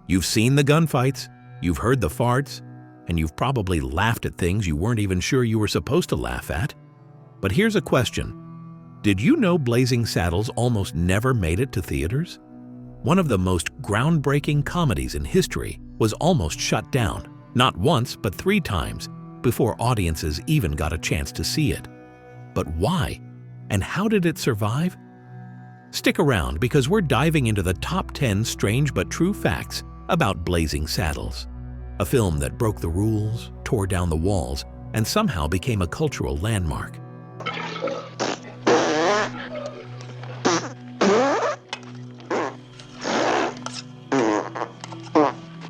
You've seen the gunfights, you've heard the farts, and you've probably laughed at things you weren't even sure you were supposed to laugh at. But here's a question. Did you know Blazing Saddles almost never made it to theaters? One of the most groundbreaking comedies in history was almost shut down, not once but 3 times, before audiences even got a chance to see it. But why? And how did it survive? Stick around because we're diving into the top 10 strange but true facts about Blazing Saddles, a film that broke the rules, tore down the walls, and somehow became a cultural landmark.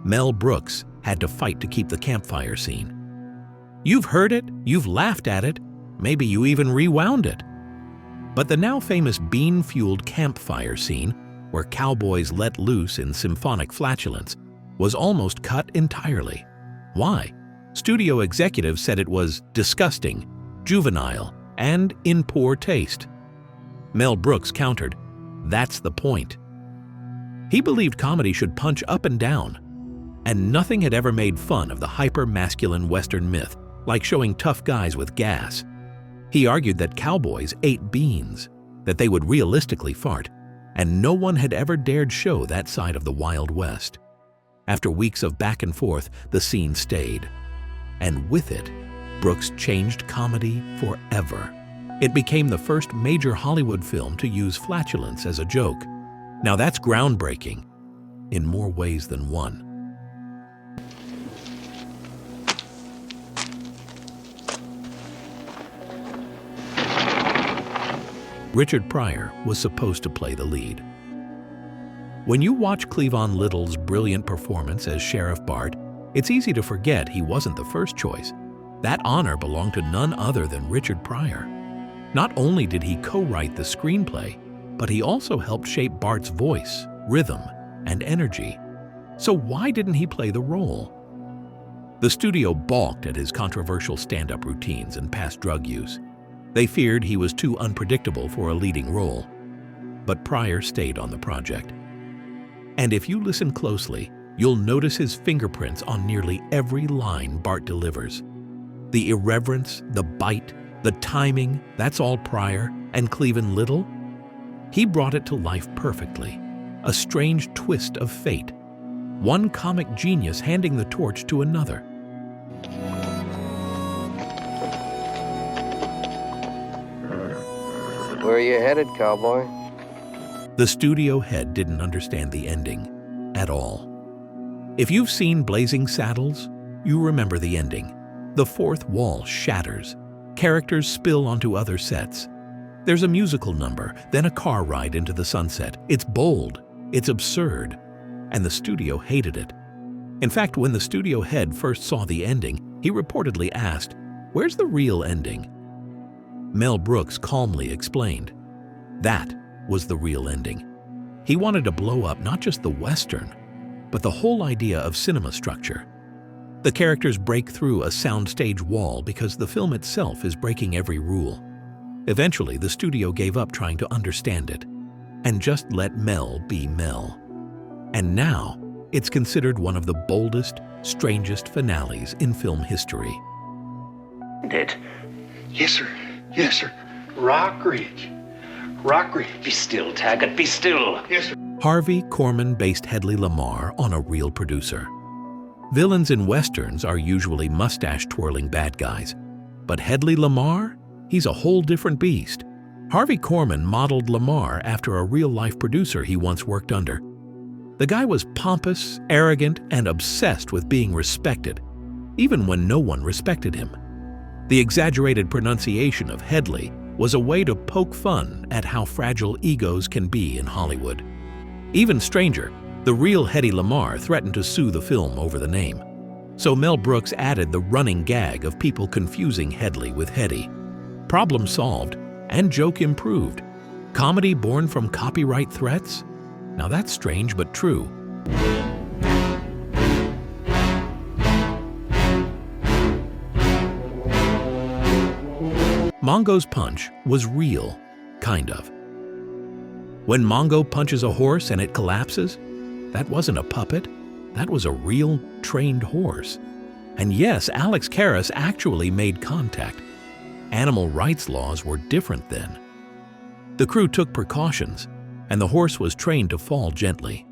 Mel Brooks had to fight to keep the campfire scene. You've heard it, you've laughed at it, maybe you even rewound it. But the now famous bean-fueled campfire scene, where cowboys let loose in symphonic flatulence, was almost cut entirely. Why? Studio executives said it was disgusting, juvenile, and in poor taste. Mel Brooks countered, "That's the point." He believed comedy should punch up and down, and nothing had ever made fun of the hyper-masculine Western myth, like showing tough guys with gas. He argued that cowboys ate beans, that they would realistically fart, and no one had ever dared show that side of the Wild West. After weeks of back and forth, the scene stayed. And with it, Brooks changed comedy forever. It became the first major Hollywood film to use flatulence as a joke. Now that's groundbreaking, in more ways than one. Richard Pryor was supposed to play the lead. When you watch Cleavon Little's brilliant performance as Sheriff Bart, it's easy to forget he wasn't the first choice. That honor belonged to none other than Richard Pryor. Not only did he co-write the screenplay, but he also helped shape Bart's voice, rhythm, and energy. So why didn't he play the role? The studio balked at his controversial stand-up routines and past drug use. They feared he was too unpredictable for a leading role. But Pryor stayed on the project. And if you listen closely, you'll notice his fingerprints on nearly every line Bart delivers. The irreverence, the bite, the timing, that's all Pryor. And Cleavon Little? He brought it to life perfectly. A strange twist of fate. One comic genius handing the torch to another. Where are you headed, cowboy? The studio head didn't understand the ending at all. If you've seen Blazing Saddles, you remember the ending. The fourth wall shatters. Characters spill onto other sets. There's a musical number, then a car ride into the sunset. It's bold, it's absurd, and the studio hated it. In fact, when the studio head first saw the ending, he reportedly asked, "Where's the real ending?" Mel Brooks calmly explained. That was the real ending. He wanted to blow up not just the Western, but the whole idea of cinema structure. The characters break through a soundstage wall because the film itself is breaking every rule. Eventually, the studio gave up trying to understand it and just let Mel be Mel. And now, it's considered one of the boldest, strangest finales in film history. Dead. Yes, sir. Yes, sir. Rock Ridge. Rock Ridge. Be still, Taggart, be still. Yes, sir. Harvey Korman based Hedley Lamarr on a real producer. Villains in Westerns are usually mustache-twirling bad guys. But Hedley Lamarr? He's a whole different beast. Harvey Korman modeled Lamarr after a real-life producer he once worked under. The guy was pompous, arrogant, and obsessed with being respected, even when no one respected him. The exaggerated pronunciation of Hedley was a way to poke fun at how fragile egos can be in Hollywood. Even stranger, the real Hedy Lamarr threatened to sue the film over the name. So Mel Brooks added the running gag of people confusing Hedley with Hedy. Problem solved, and joke improved. Comedy born from copyright threats? Now that's strange but true. Mongo's punch was real, kind of. When Mongo punches a horse and it collapses, that wasn't a puppet, that was a real, trained horse. And yes, Alex Karras actually made contact. Animal rights laws were different then. The crew took precautions, and the horse was trained to fall gently.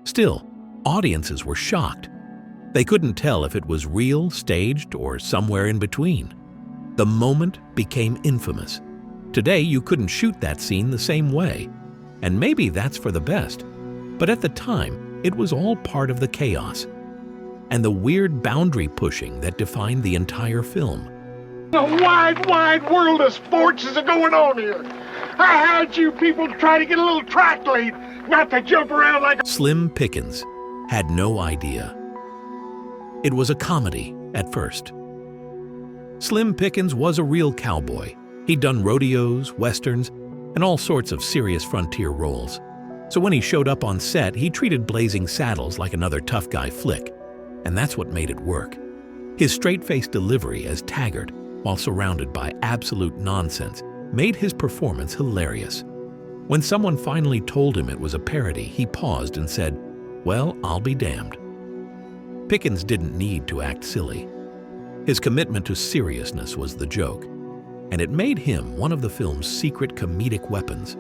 Still, audiences were shocked. They couldn't tell if it was real, staged, or somewhere in between. The moment became infamous. Today, you couldn't shoot that scene the same way. And maybe that's for the best. But at the time, it was all part of the chaos and the weird boundary pushing that defined the entire film. The wide world of sports is going on here. I had you people try to get a little track lead, not to jump around like a... Slim Pickens had no idea. It was a comedy at first. Slim Pickens was a real cowboy. He'd done rodeos, westerns, and all sorts of serious frontier roles. So when he showed up on set, he treated Blazing Saddles like another tough guy flick, and that's what made it work. His straight-faced delivery as Taggart, while surrounded by absolute nonsense, made his performance hilarious. When someone finally told him it was a parody, he paused and said, "Well, I'll be damned." Pickens didn't need to act silly. His commitment to seriousness was the joke, and it made him one of the film's secret comedic weapons.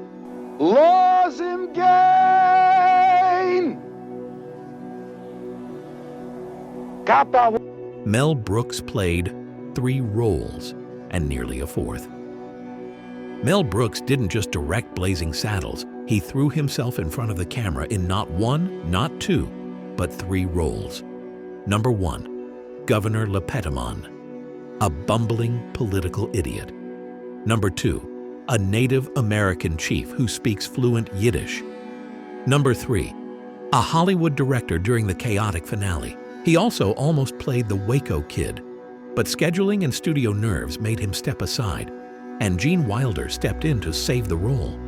Laws in gain! Got that? Mel Brooks played 3 roles and nearly a 4th. Mel Brooks didn't just direct Blazing Saddles, he threw himself in front of the camera in not 1, not 2, but 3 roles. Number 1, Governor Lepetamon, a bumbling political idiot. Number 2, a Native American chief who speaks fluent Yiddish. Number 3, a Hollywood director during the chaotic finale. He also almost played the Waco Kid, but scheduling and studio nerves made him step aside, and Gene Wilder stepped in to save the role.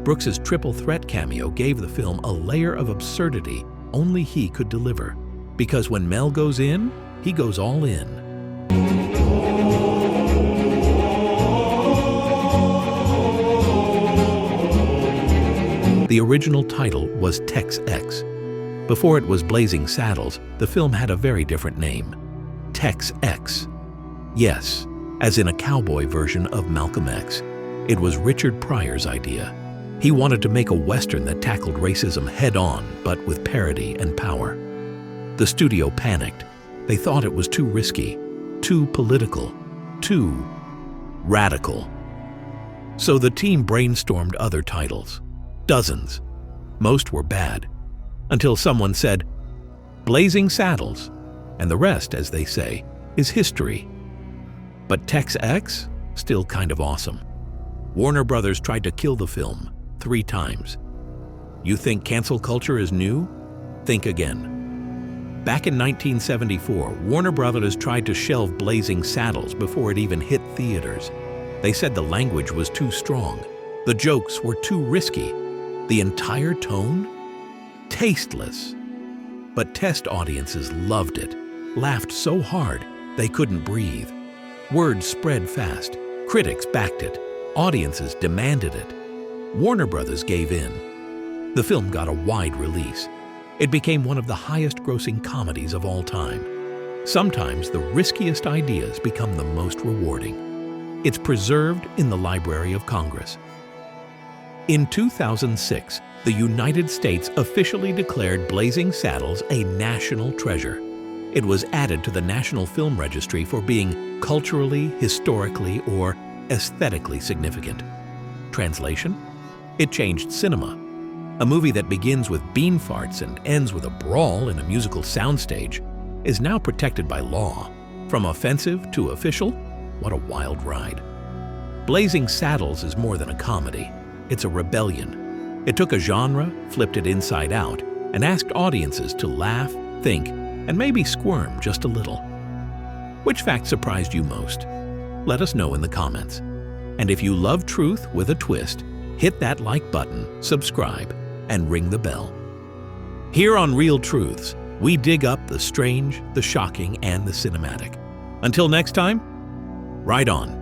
Brooks's triple threat cameo gave the film a layer of absurdity only he could deliver, because when Mel goes in, he goes all in. The original title was Tex-Ex. Before it was Blazing Saddles, the film had a very different name, Tex-Ex. Yes, as in a cowboy version of Malcolm X. It was Richard Pryor's idea. He wanted to make a Western that tackled racism head-on, but with parody and power. The studio panicked. They thought it was too risky, too political, too radical. So the team brainstormed other titles. Dozens. Most were bad. Until someone said, Blazing Saddles, and the rest, as they say, is history. But Tex-Ex? Still kind of awesome. Warner Brothers tried to kill the film 3 times. You think cancel culture is new? Think again. Back in 1974, Warner Brothers tried to shelve Blazing Saddles before it even hit theaters. They said the language was too strong. The jokes were too risky. The entire tone? Tasteless. But test audiences loved it, laughed so hard they couldn't breathe. Word spread fast. Critics backed it. Audiences demanded it. Warner Brothers gave in. The film got a wide release. It became one of the highest-grossing comedies of all time. Sometimes the riskiest ideas become the most rewarding. It's preserved in the Library of Congress. In 2006, the United States officially declared Blazing Saddles a national treasure. It was added to the National Film Registry for being culturally, historically, or aesthetically significant. Translation? It changed cinema. A movie that begins with bean farts and ends with a brawl in a musical soundstage is now protected by law. From offensive to official, what a wild ride. Blazing Saddles is more than a comedy. It's a rebellion. It took a genre, flipped it inside out, and asked audiences to laugh, think, and maybe squirm just a little. Which fact surprised you most? Let us know in the comments. And if you love truth with a twist, hit that like button, subscribe, and ring the bell. Here on Real Truths, we dig up the strange, the shocking, and the cinematic. Until next time, ride on.